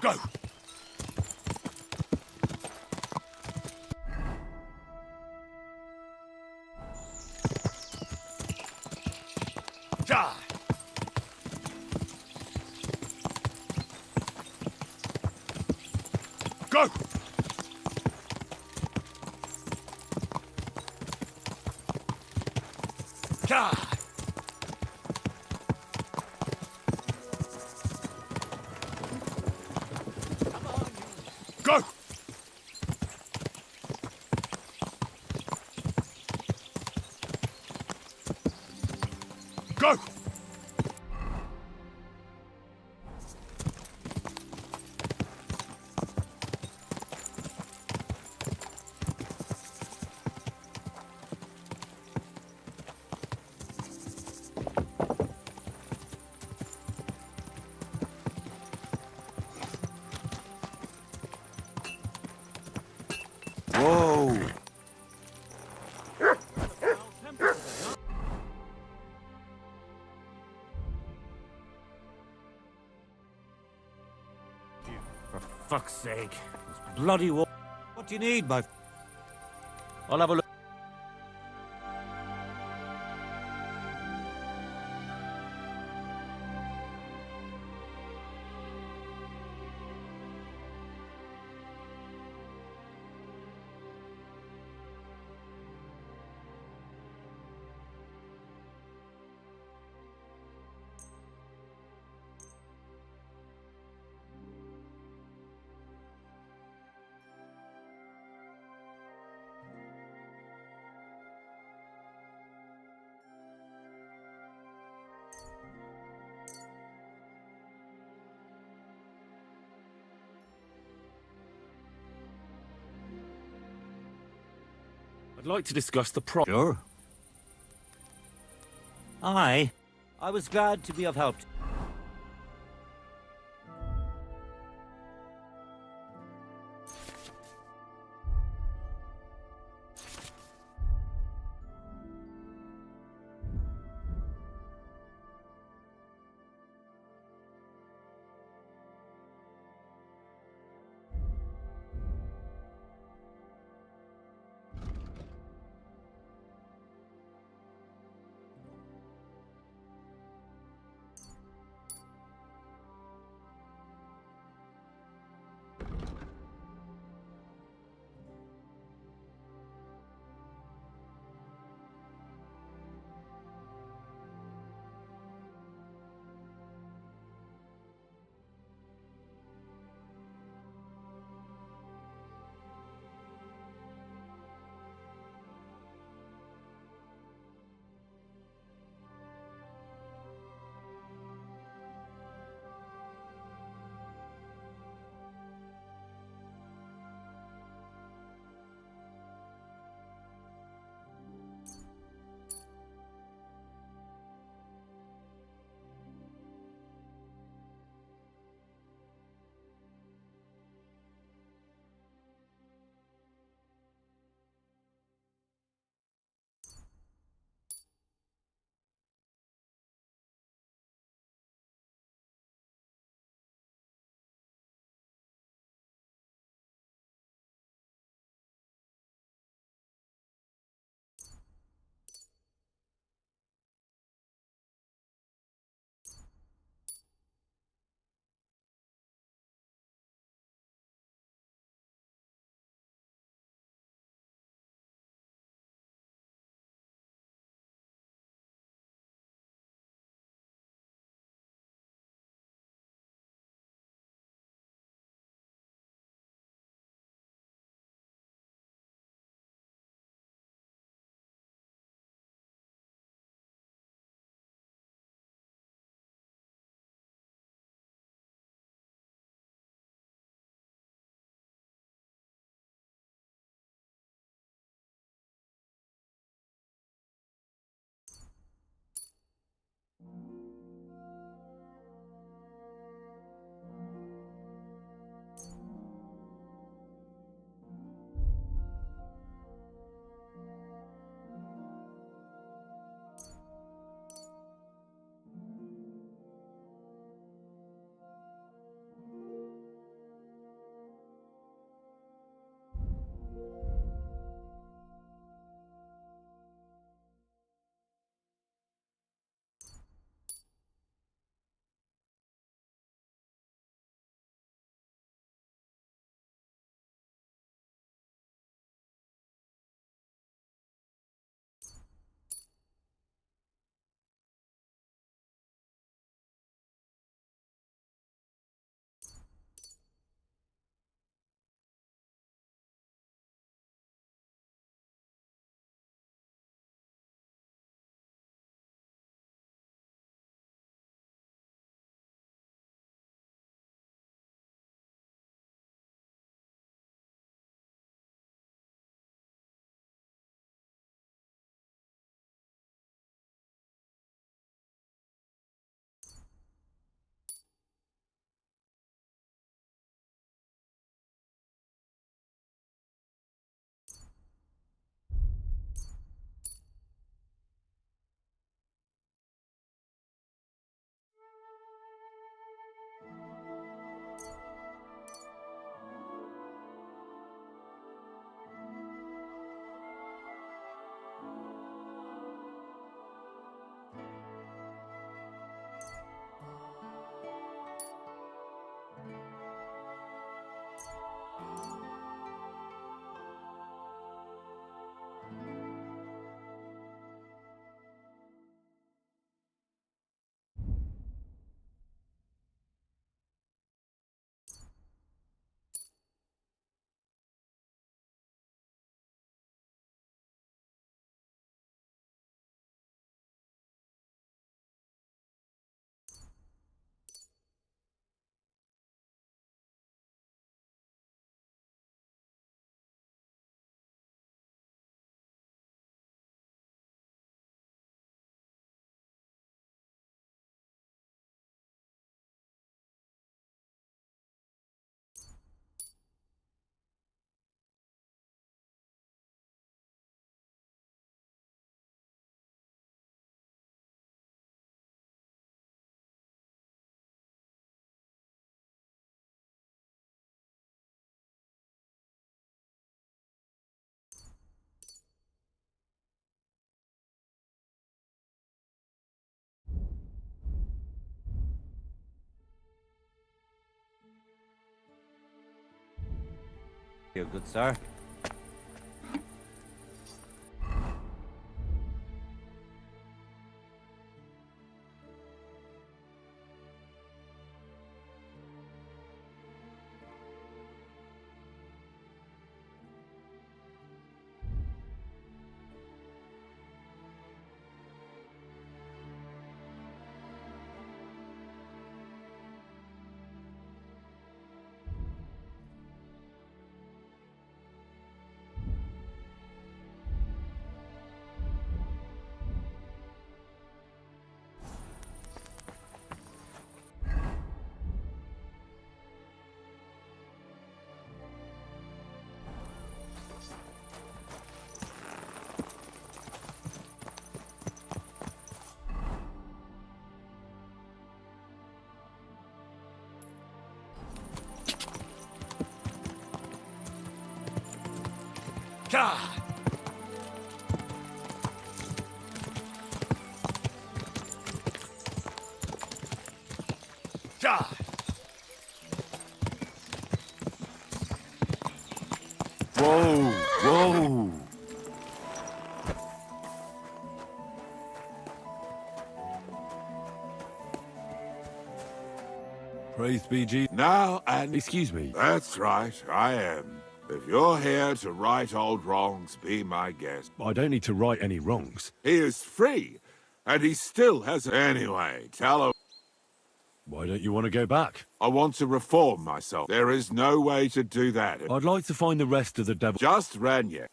Go! Die! Go! Die! Go! Go! Whoa! For fuck's sake. This bloody war. What do you need, my... I'll have a look. I'd like to discuss the problem. Sure. Aye. I was glad to be of help. You good, sir? Ka! Ka! Whoa, whoa. Praise be Jesus. Now and... Excuse me. That's right, I am. If you're here to right old wrongs, be my guest. I don't need to right any wrongs. He is free, and he still has... Anyway, tell him Why don't you want to go back? I want to reform myself. There is no way to do that. I'd like to find the rest of the devil. Just ran you.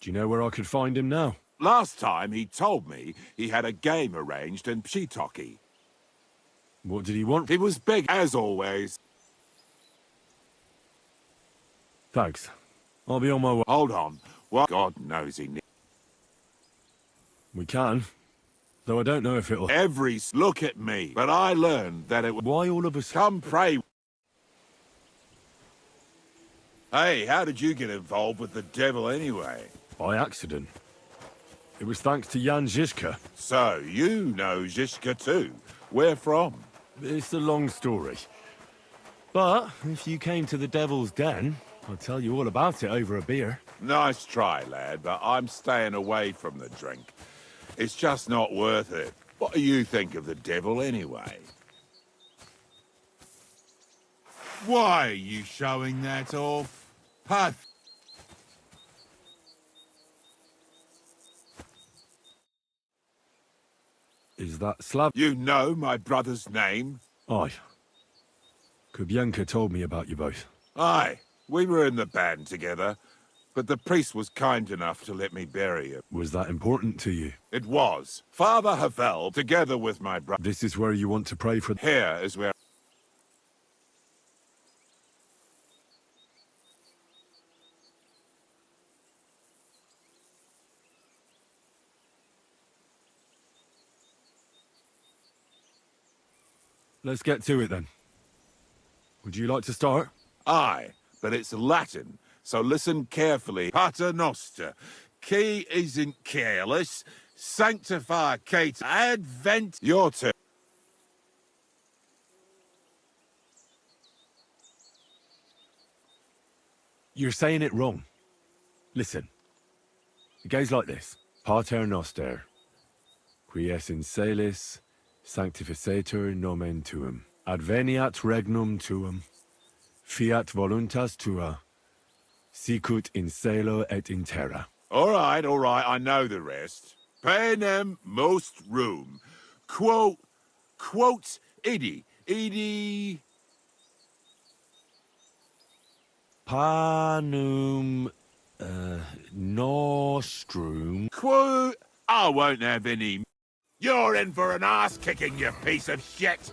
Do you know where I could find him now? Last time he told me he had a game arranged in Pshitoki. What did he want? He was big, as always. Thanks. I'll be on my way. Hold on. What God knows he needs. We can. Though I don't know if it'll... Look at me. But I learned that it would... Why all of a sudden? Come pray. Hey, how did you get involved with the devil anyway? By accident. It was thanks to Jan Žižka. So, you know Žižka too. Where from? It's a long story. But if you came to the Devil's Den, I'll tell you all about it over a beer. Nice try, lad, but I'm staying away from the drink. It's just not worth it. What do you think of the devil anyway? Why are you showing that off? Puff. Is that Slav? You know my brother's name? Aye. Kubienka told me about you both. Aye, we were in the band together, but the priest was kind enough to let me bury him. Was that important to you? It was. Father Havel, together with my brother. This is where you want to pray for... Here is where... Let's get to it then. Would you like to start? Aye, but it's Latin, so listen carefully. Pater Noster, qui isn't careless, sanctificate advent your turn. You're saying it wrong. Listen. It goes like this. Pater Noster, qui es in celis, sanctificetur nomen tuum. Adveniat regnum tuum. Fiat voluntas tua. Sicut in cielo et in terra. All right, I know the rest. Panem most room. Quote, idi. Panum nostrum. Quote, I won't have any. You're in for an ass kicking, you piece of shit.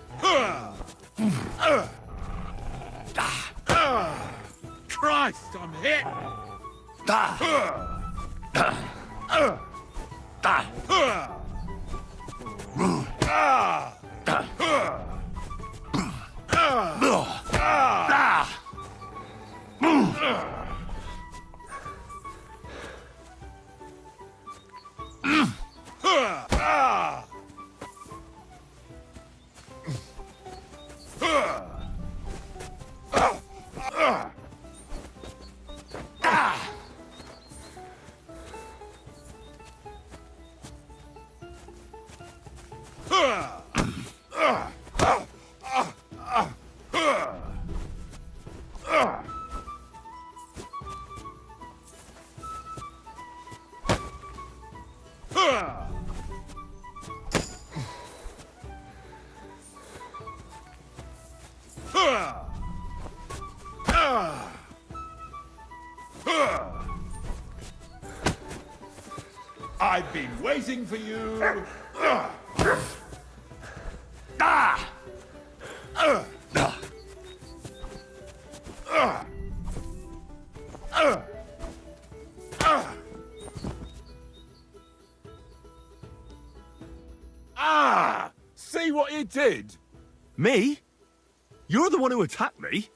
Christ, I'm hit. I've been waiting for you. Ah! Ah! See what you did? Me? You're the one who attacked me?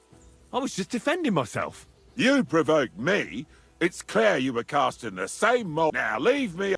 I was just defending myself. You provoked me. It's clear you were casting the same mold. Now leave me.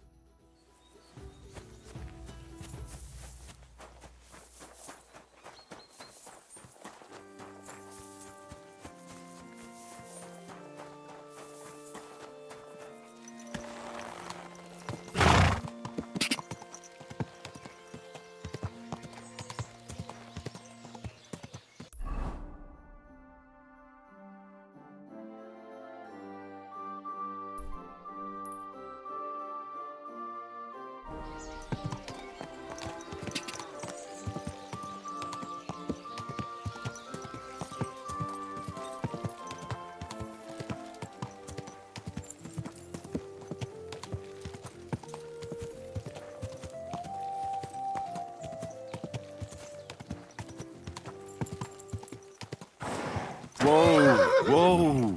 Whoa, whoa.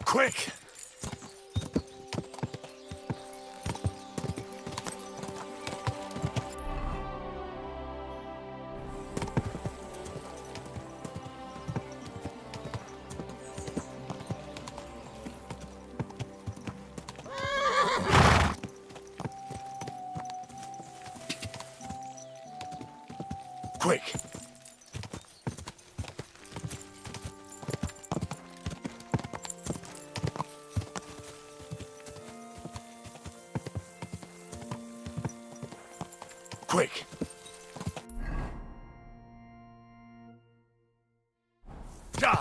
Quick! Quick! Quick! Die!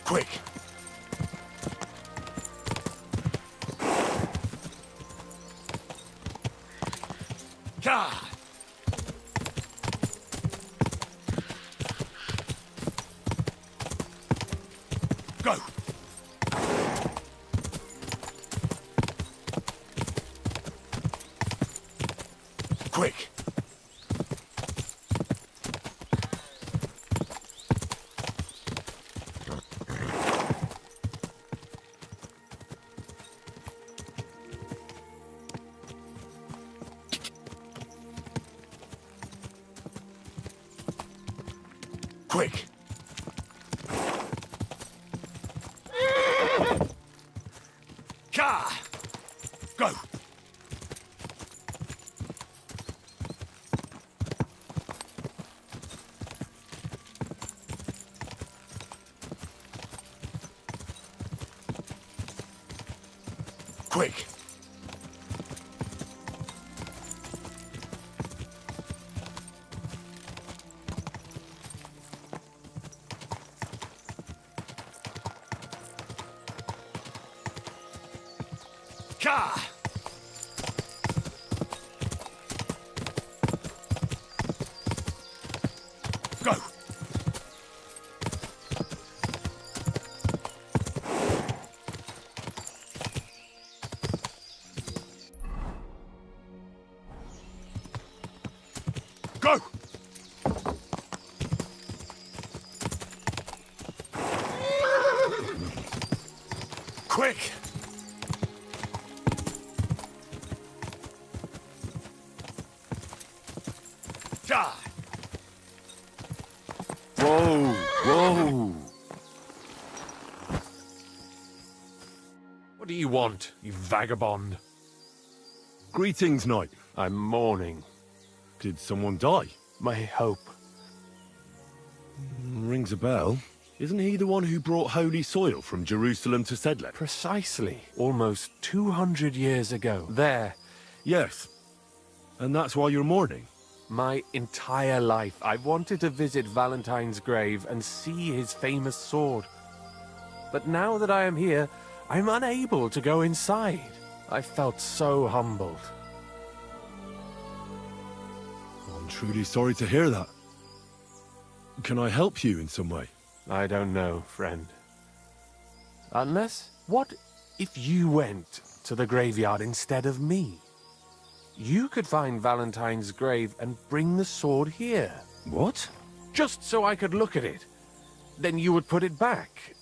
Quick! God! Go! Quick! Quick! Ka! Go! Quick! Ka! Go! Go! Quick! Die! Whoa, whoa. What do you want, you vagabond? Greetings, knight. I'm mourning. Did someone die? My hope. Rings a bell. Isn't he the one who brought holy soil from Jerusalem to Sedlec? Precisely. Almost 200 years ago. There. Yes. And that's why you're mourning? My entire life, I've wanted to visit Valentine's grave and see his famous sword. But now that I am here, I'm unable to go inside. I felt so humbled. I'm truly sorry to hear that. Can I help you in some way? I don't know, friend. Unless, what if you went to the graveyard instead of me? You could find Valentine's grave and bring the sword here. What? Just so I could look at it. Then you would put it back.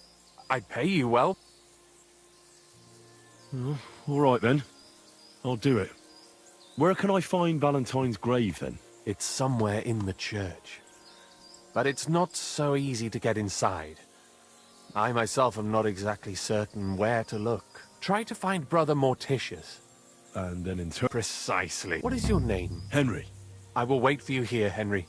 I'd pay you well. All right then. I'll do it. Where can I find Valentine's grave then? It's somewhere in the church. But it's not so easy to get inside. I myself am not exactly certain where to look. Try to find Brother Morticius. And then in Precisely. What is your name? Henry. I will wait for you here, Henry.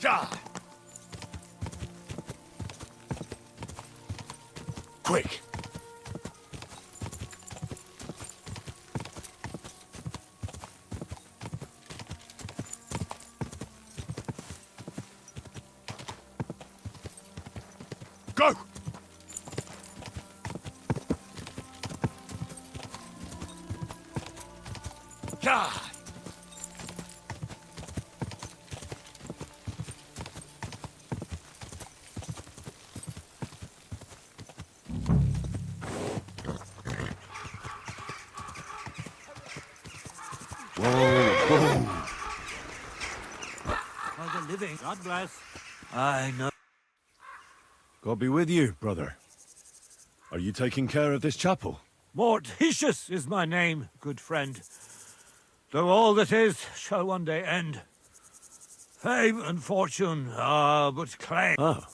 Ja! Quick! Go! Ja! By the living, God bless. I know. God be with you, brother. Are you taking care of this chapel? Morticius is my name, good friend. Though all that is shall one day end. Fame and fortune are but clay. Ah.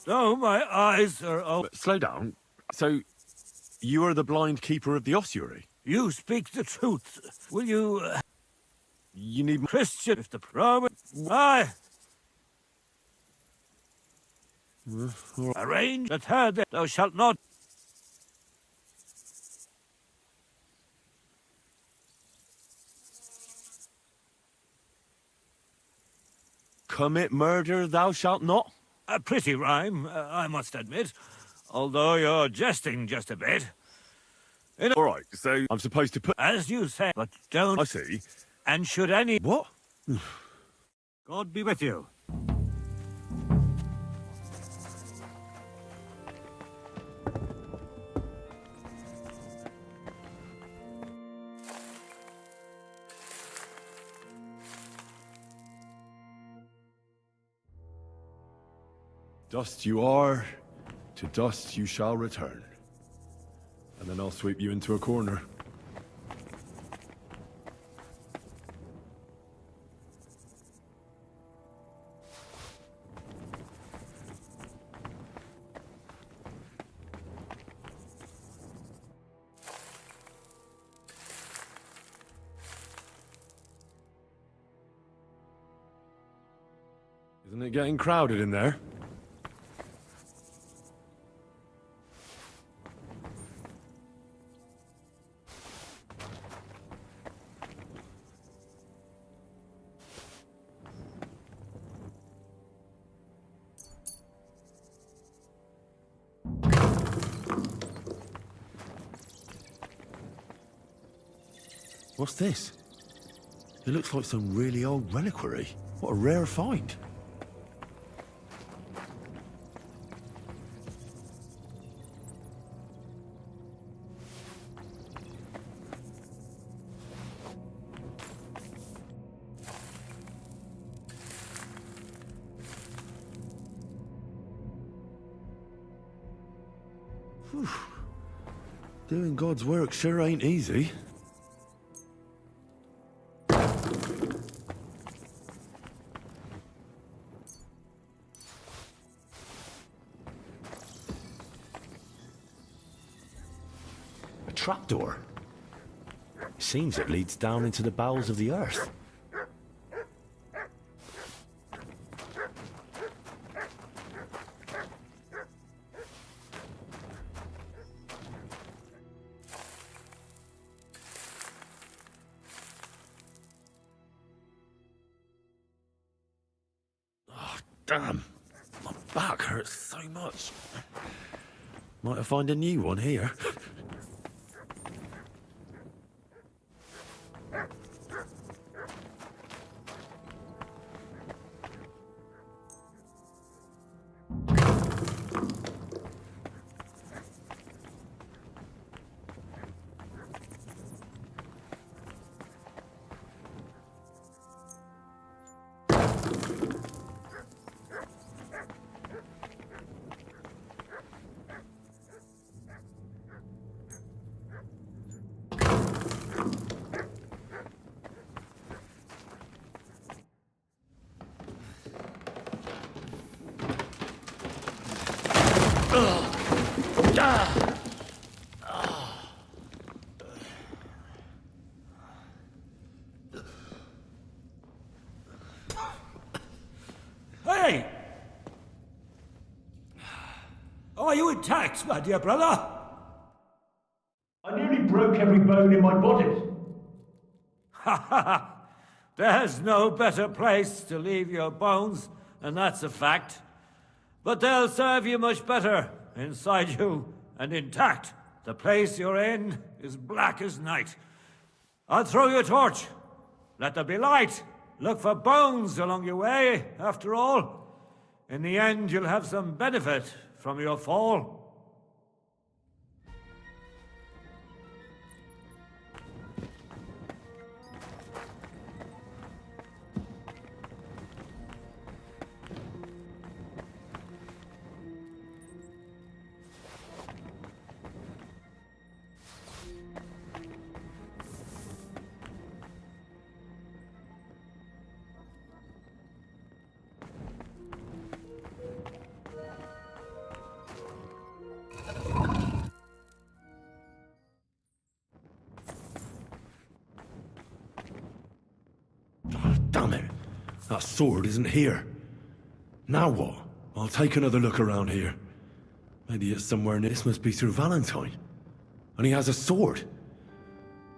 Though my eyes are open. Slow down. So, you are the blind keeper of the ossuary? You speak the truth. Will you, You need... Christian, if the Roman... Aye. Arrange that her that thou shalt not... Commit murder thou shalt not? A pretty rhyme, I must admit. Although you're jesting just a bit. All right, so I'm supposed to put... As you say, but don't... I see. And should any... What? God be with you. Dust you are, to dust you shall return. And then I'll sweep you into a corner. Isn't it getting crowded in there? What's this? It looks like some really old reliquary. What a rare find. Whew. Doing God's work sure ain't easy. A trapdoor. Seems it leads down into the bowels of the earth. Oh, damn. My back hurts so much. Might I find a new one here? Hey! Are you intact, my dear brother? I nearly broke every bone in my body. Ha ha ha! There's no better place to leave your bones, and that's a fact. But they'll serve you much better inside you and intact. The place you're in is black as night. I'll throw you a torch. Let there be light. Look for bones along your way, after all. In the end, you'll have some benefit from your fall. Damn it! That sword isn't here. Now what? I'll take another look around here. Maybe it's somewhere near. This must be through Valentine. And he has a sword.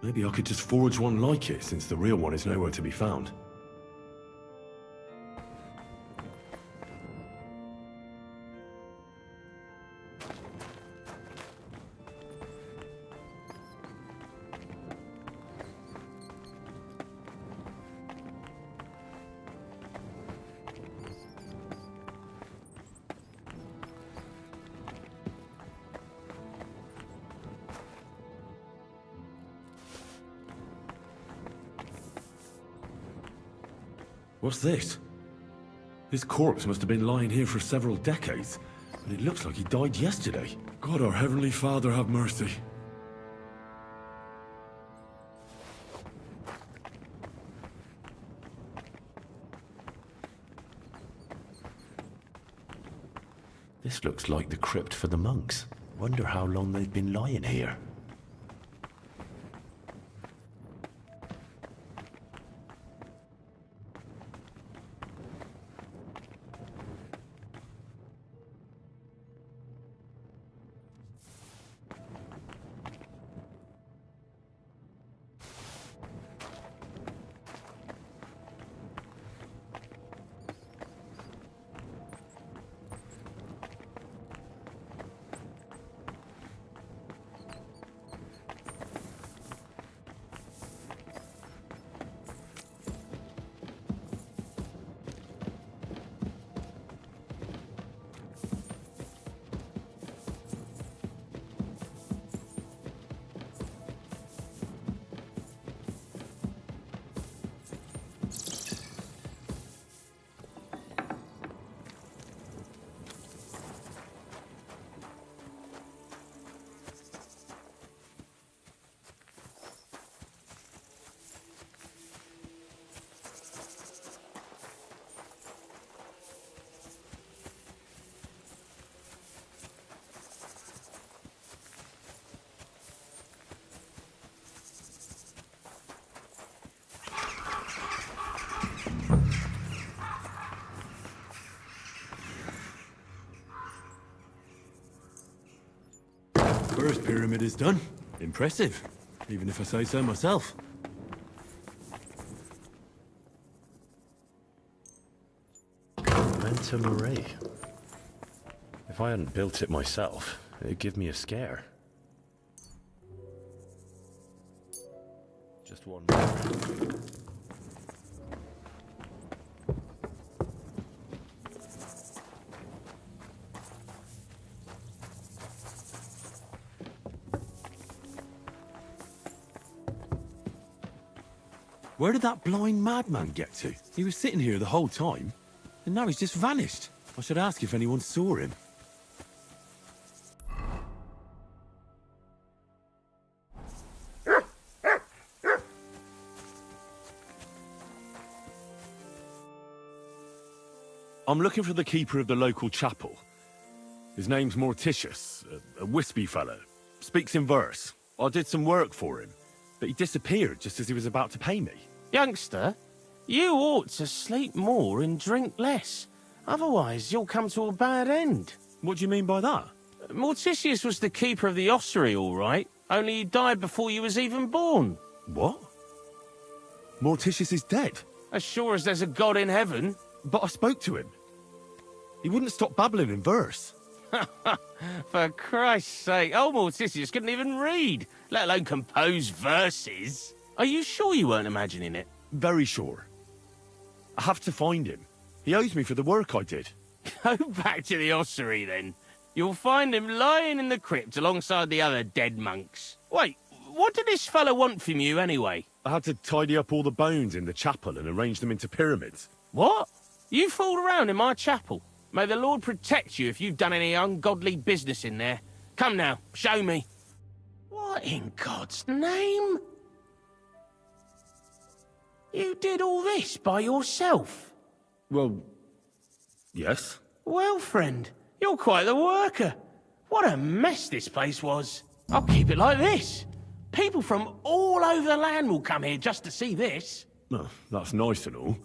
Maybe I could just forge one like it, since the real one is nowhere to be found. What's this? This corpse must have been lying here for several decades, and it looks like he died yesterday. God, our Heavenly Father, have mercy. This looks like the crypt for the monks. Wonder how long they've been lying here. first pyramid is done. Impressive, even if I say so myself. Manta Mare. If I hadn't built it myself, it'd give me a scare. Just one. Where did that blind madman get to? He was sitting here the whole time, and now he's just vanished. I should ask if anyone saw him. I'm looking for the keeper of the local chapel. His name's Morticius, a wispy fellow. Speaks in verse. I did some work for him, but he disappeared just as he was about to pay me. Youngster, you ought to sleep more and drink less. Otherwise, you'll come to a bad end. What do you mean by that? Morticius was the keeper of the ossuary, all right. Only he died before you was even born. What? Morticius is dead? As sure as there's a God in heaven. But I spoke to him. He wouldn't stop babbling in verse. For Christ's sake, old Morticius couldn't even read, let alone compose verses. Are you sure you weren't imagining it? Very sure. I have to find him. He owes me for the work I did. Go back to the ossuary, then. You'll find him lying in the crypt alongside the other dead monks. Wait, what did this fellow want from you, anyway? I had to tidy up all the bones in the chapel and arrange them into pyramids. What? You fooled around in my chapel? May the Lord protect you if you've done any ungodly business in there. Come now, show me. What in God's name? You did all this by yourself? Well, yes. Well, friend, you're quite the worker. What a mess this place was. I'll keep it like this. People from all over the land will come here just to see this. Well, that's nice and all.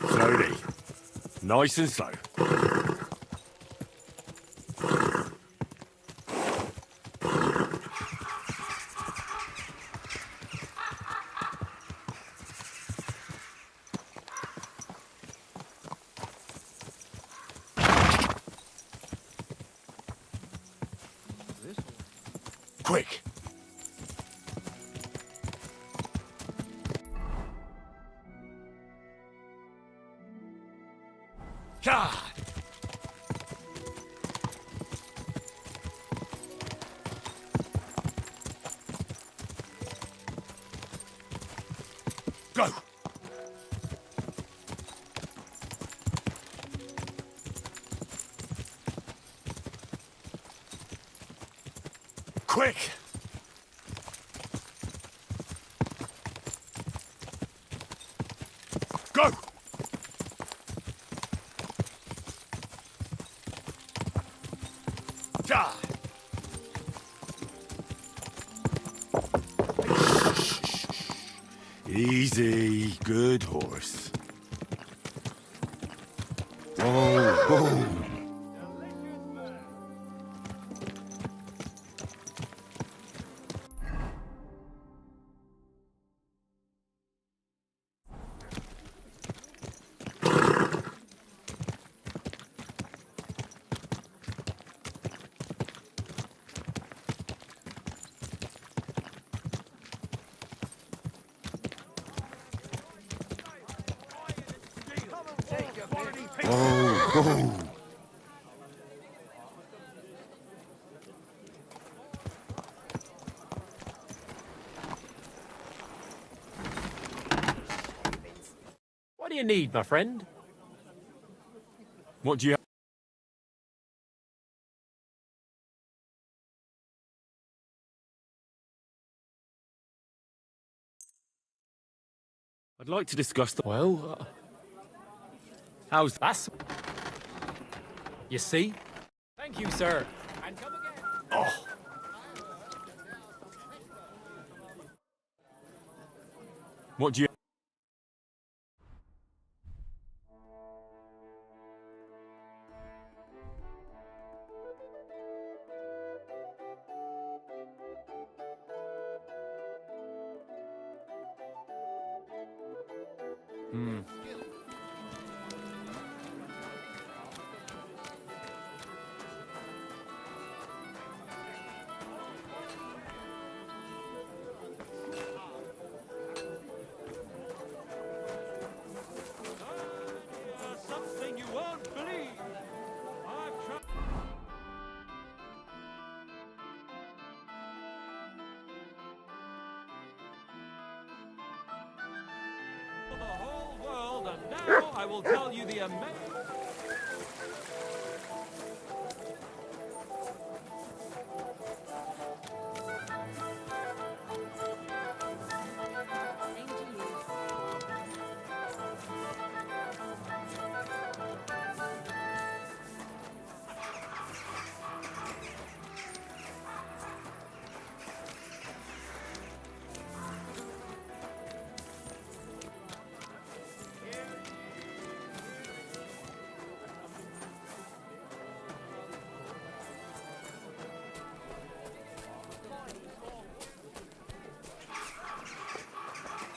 Slowly. Nice and slow. Quick! God! Go! Quick! Go! God! Easy, good horse. Oh, boom. What do you need, my friend? What do you... I'd like to discuss the... Well, How's... that's... You see? Thank you, sir. And come again. What do you... Something you won't believe. I've tried. For the whole world, and now I will tell you the amazing.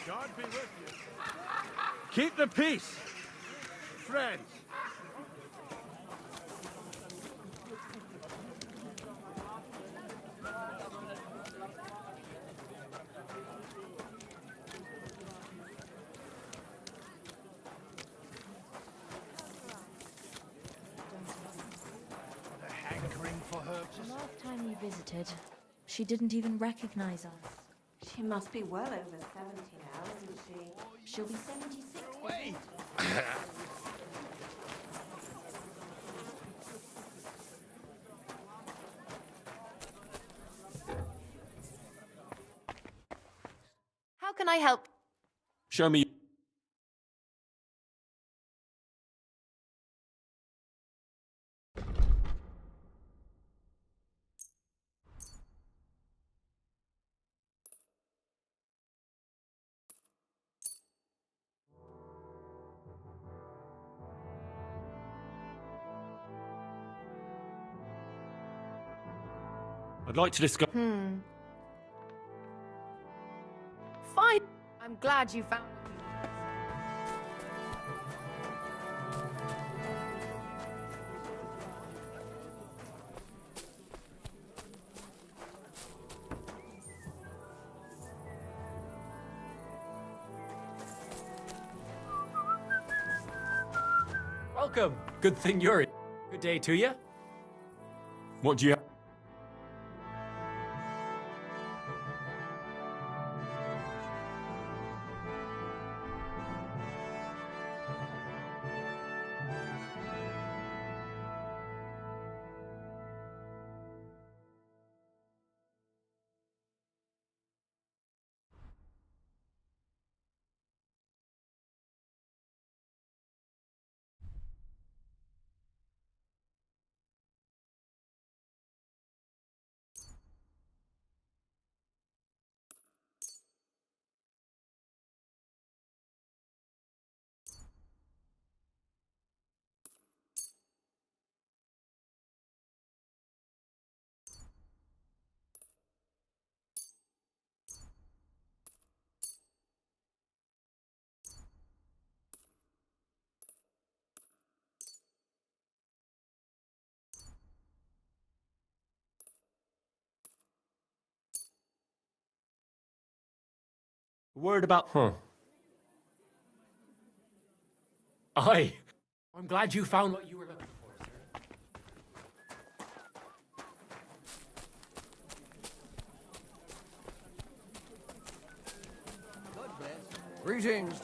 God be with you. Keep the peace, friends. The hankering for her. The last time we visited, she didn't even recognize us. She must be well over 70 now, isn't she? She'll be 76. Wait. How can I help? Show me... I'd like to discuss... Fine. I'm glad you found. Welcome. Good thing you're in. Good day to you. What do you... Word about... Aye. I'm glad you found what you were looking for, sir. Greetings.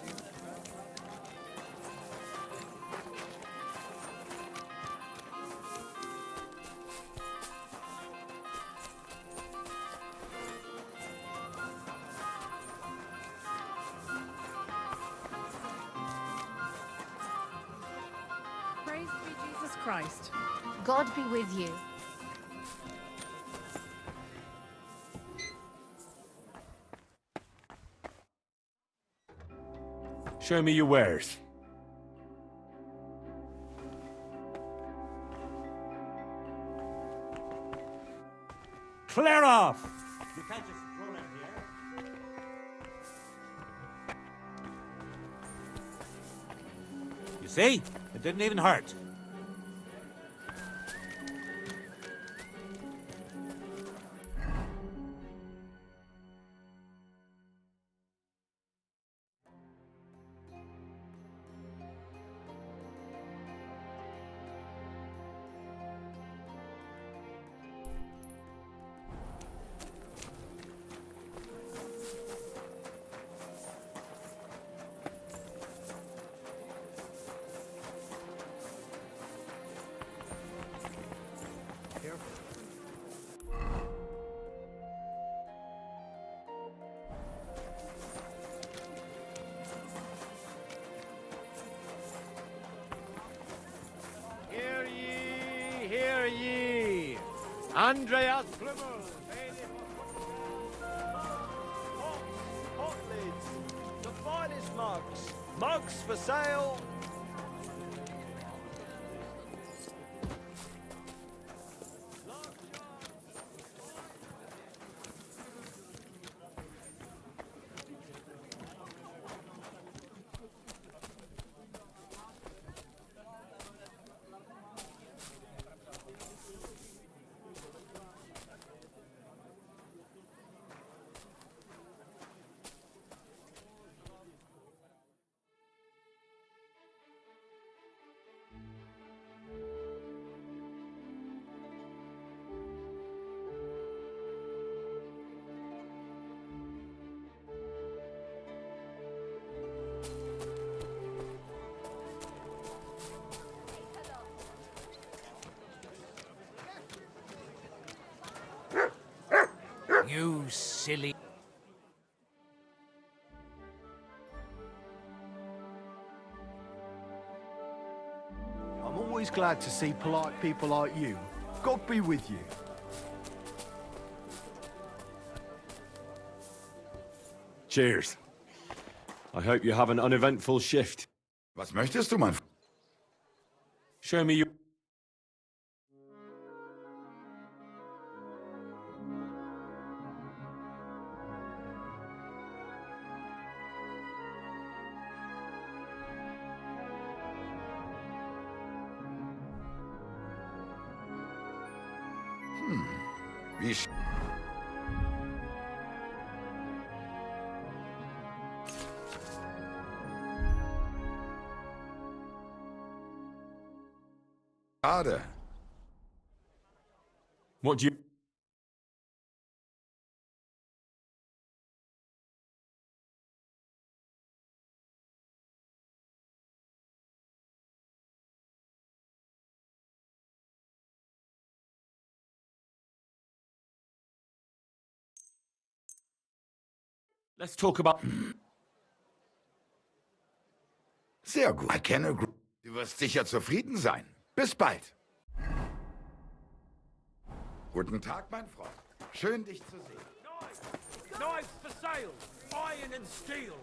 Praise be Jesus Christ. God be with you. Show me your wares. Clear off! You can't just run in here. You see? It didn't even hurt. Hear ye! Andreas Plummer! Hot lids! The finest mugs! Mugs for sale! You silly. I'm always glad to see polite people like you. God be with you. Cheers. I hope you have an uneventful shift. Was möchtest du, mein Show me your... Wie schade. What do you... Let's talk about... Sehr gut. Erkenne. Du wirst sicher zufrieden sein. Bis bald. Guten Tag, mein Freund. Schön, dich zu sehen. Knives for sale! Iron and steel!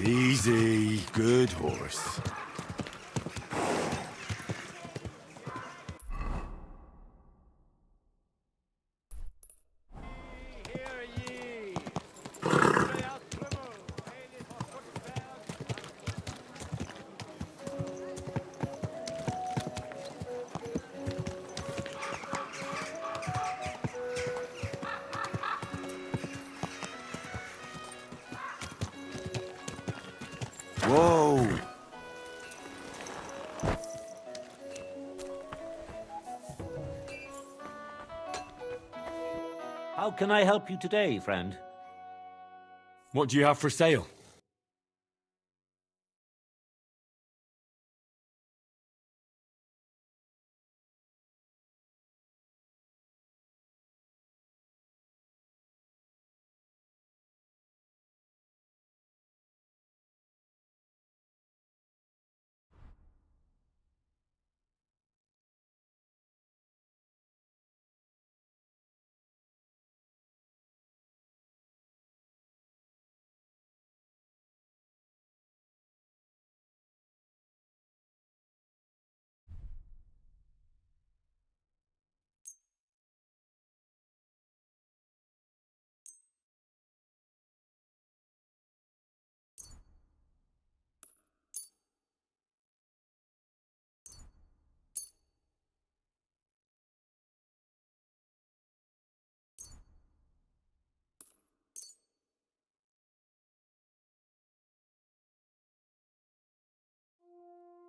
Easy, good horse. Whoa! How can I help you today, friend? What do you have for sale?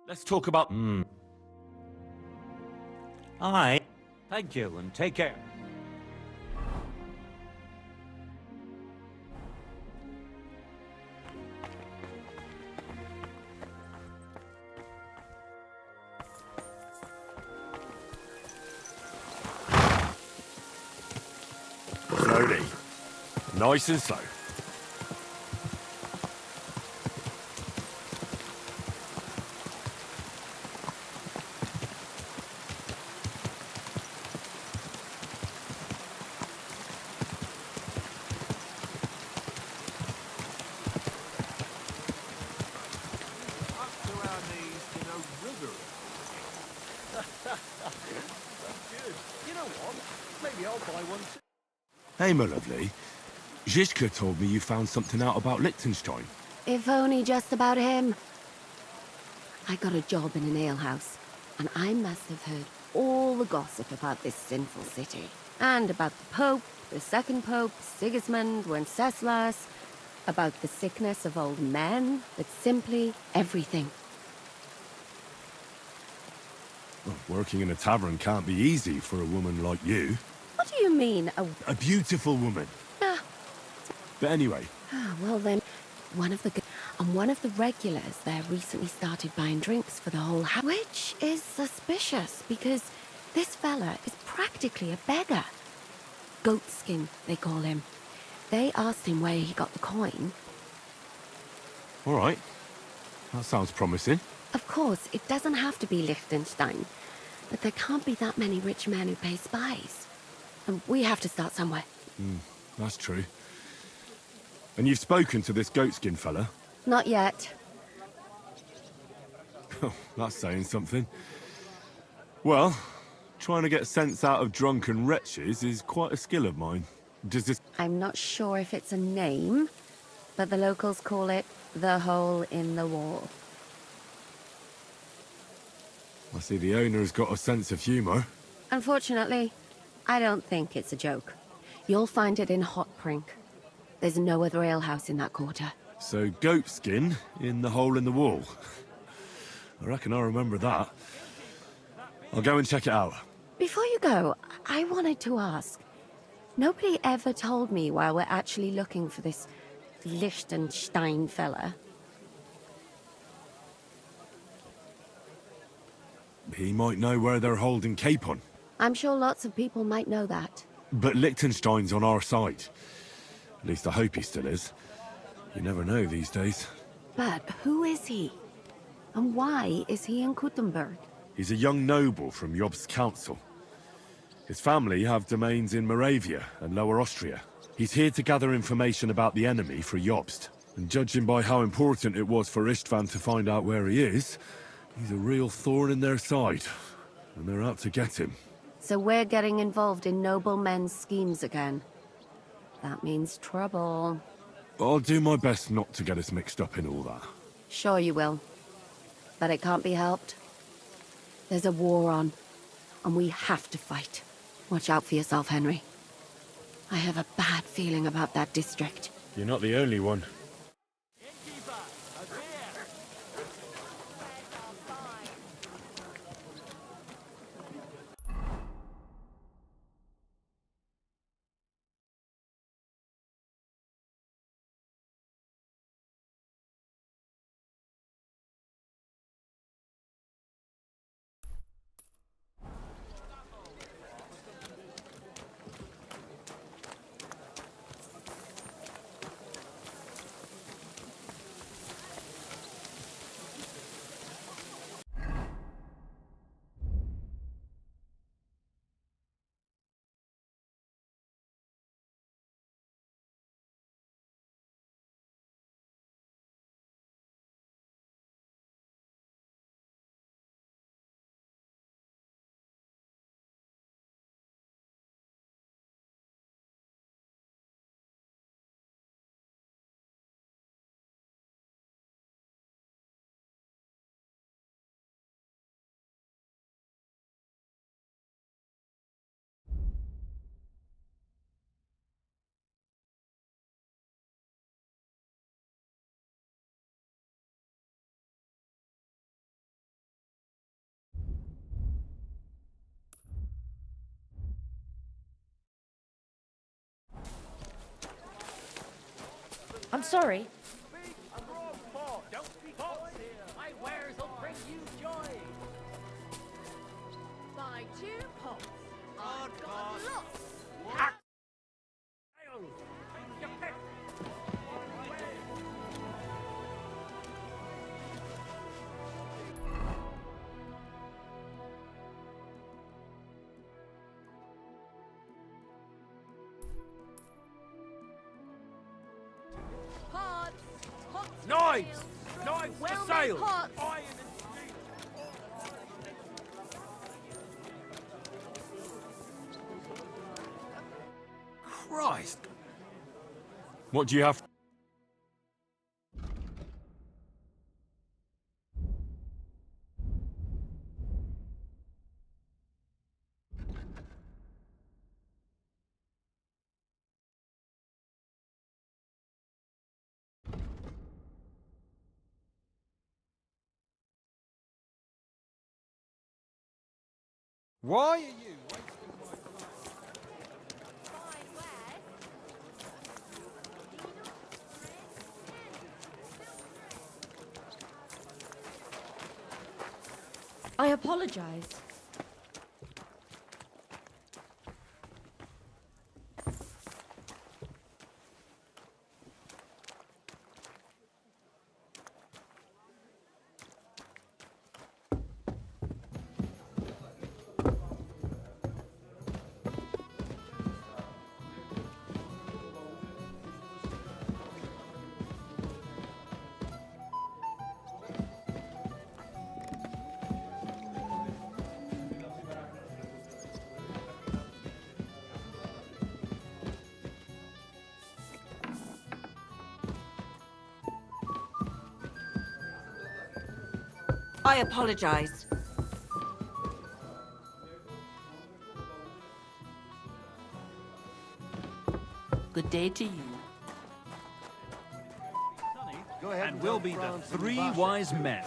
Let's talk about... Aye. Thank you, and take care. Slowly. Nice and slow. Hey, my lovely. Zizka told me you found something out about Liechtenstein. If only just about him. I got a job in an alehouse, and I must have heard all the gossip about this sinful city. And about the Pope, the second Pope, Sigismund, Wenceslas, about the sickness of old men, but simply everything. Well, working in a tavern can't be easy for a woman like you. What do you mean, A beautiful woman. But anyway... well then, one of the regulars there recently started buying drinks for the whole house. Which is suspicious, because this fella is practically a beggar. Goatskin, they call him. They asked him where he got the coin. All right. That sounds promising. Of course, it doesn't have to be Liechtenstein, but there can't be that many rich men who pay spies. And we have to start somewhere. That's true. And you've spoken to this goatskin fella? Not yet. Oh, that's saying something. Well, trying to get sense out of drunken wretches is quite a skill of mine. Does this... I'm not sure if it's a name, but the locals call it the hole in the wall. I see the owner's got a sense of humour. Unfortunately, I don't think it's a joke. You'll find it in Hot Prink. There's no other alehouse in that quarter. So goatskin in the hole in the wall. I reckon I remember that. I'll go and check it out. Before you go, I wanted to ask. Nobody ever told me why we're actually looking for this Liechtenstein fella. He might know where they're holding Capon. I'm sure lots of people might know that. But Liechtenstein's on our side. At least I hope he still is. You never know these days. But who is he? And why is he in Kuttenberg? He's a young noble from Jobst's council. His family have domains in Moravia and Lower Austria. He's here to gather information about the enemy for Jobst. And judging by how important it was for Istvan to find out where he is, he's a real thorn in their side. And they're out to get him. So we're getting involved in noble men's schemes again. That means trouble. I'll do my best not to get us mixed up in all that. Sure you will. But it can't be helped. There's a war on, and we have to fight. Watch out for yourself, Henry. I have a bad feeling about that district. You're not the only one. I'm sorry. My wares will bring you joy. Buy 2 pots. I've got lots. Pots. Pots. Knives! Knives Well for made sale! pots. Iron and steel! Christ! What do you have? Why are you? I apologize. I apologize. Good day to you. Go ahead And we'll be the France and 3 Russia. wise men.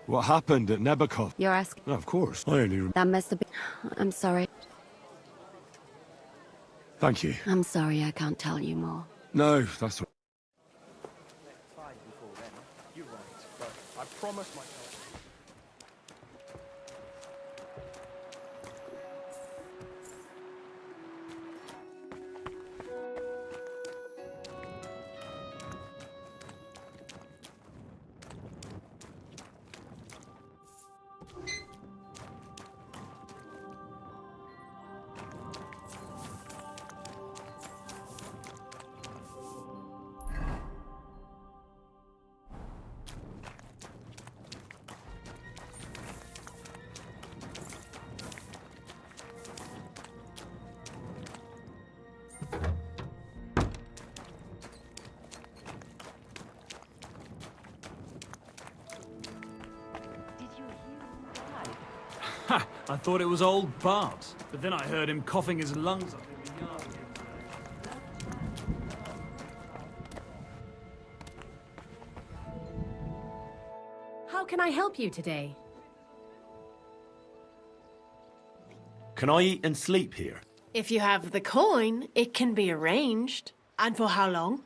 What happened at Nebakov? You're asking. Of course. I only. That must have been. I'm sorry. Thank you. I'm sorry I can't tell you more. No, that's. Before then, you're right, but I promise myself. Ha! I thought it was old Bart, but then I heard him coughing his lungs up in the yard. How can I help you today? Can I eat and sleep here? If you have the coin, it can be arranged. And for how long?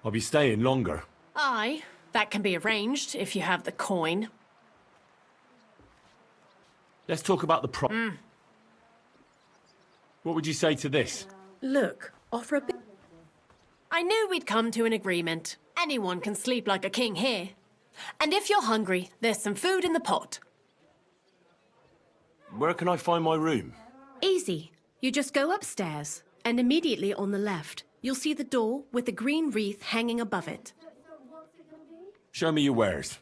I'll be staying longer. Aye, that can be arranged if you have the coin. Let's talk about the What would you say to this? Look, offer a bit. I knew we'd come to an agreement. Anyone can sleep like a king here. And if you're hungry, there's some food in the pot. Where can I find my room? Easy. You just go upstairs, and immediately on the left, you'll see the door with the green wreath hanging above it. Show me your wares.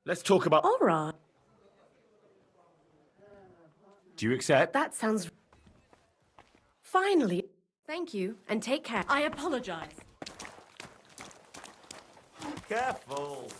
Let's talk about... All right. Do you accept? That sounds... Finally. Thank you, and take care. I apologize. Careful.